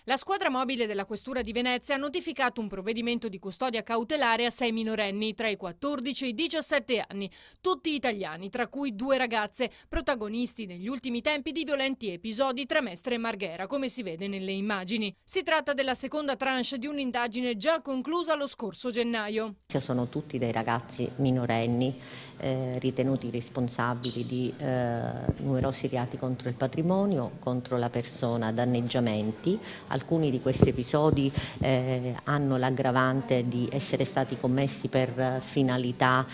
La squadra mobile della Questura di Venezia ha notificato un provvedimento di custodia cautelare a 6 minorenni tra i 14 e i 17 anni, tutti italiani, tra cui 2 ragazze, protagonisti negli ultimi tempi di violenti episodi tra Mestre e Marghera, come si vede nelle immagini. Si tratta della seconda tranche di un'indagine già conclusa lo scorso gennaio. Sono tutti dei ragazzi minorenni ritenuti responsabili di numerosi reati contro il patrimonio, contro la persona, danneggiamenti. Alcuni di questi episodi hanno l'aggravante di essere stati commessi per finalità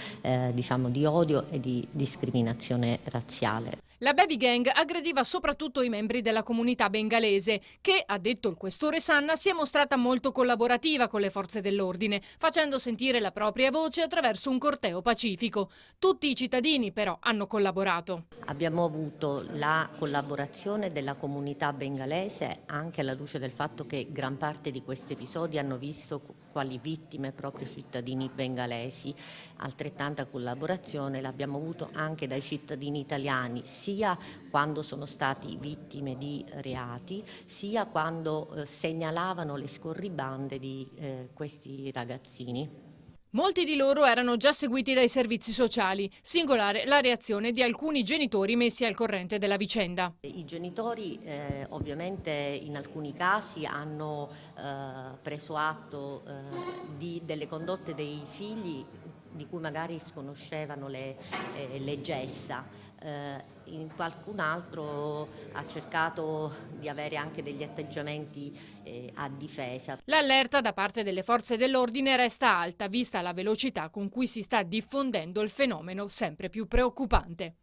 di odio e di discriminazione razziale. La baby gang aggrediva soprattutto i membri della comunità bengalese che, ha detto il questore Sanna, si è mostrata molto collaborativa con le forze dell'ordine, facendo sentire la propria voce attraverso un corteo pacifico. Tutti i cittadini però hanno collaborato. Abbiamo avuto la collaborazione della comunità bengalese anche alla luce del fatto che gran parte di questi episodi hanno visto quali vittime proprio cittadini bengalesi. Altrettanta collaborazione l'abbiamo avuto anche dai cittadini italiani, sia quando sono stati vittime di reati, sia quando segnalavano le scorribande di questi ragazzini. Molti di loro erano già seguiti dai servizi sociali, singolare la reazione di alcuni genitori messi al corrente della vicenda. I genitori ovviamente in alcuni casi hanno preso atto delle condotte dei figli di cui magari sconoscevano le gesta. In qualcun altro ha cercato di avere anche degli atteggiamenti a difesa. L'allerta da parte delle forze dell'ordine resta alta, vista la velocità con cui si sta diffondendo il fenomeno sempre più preoccupante.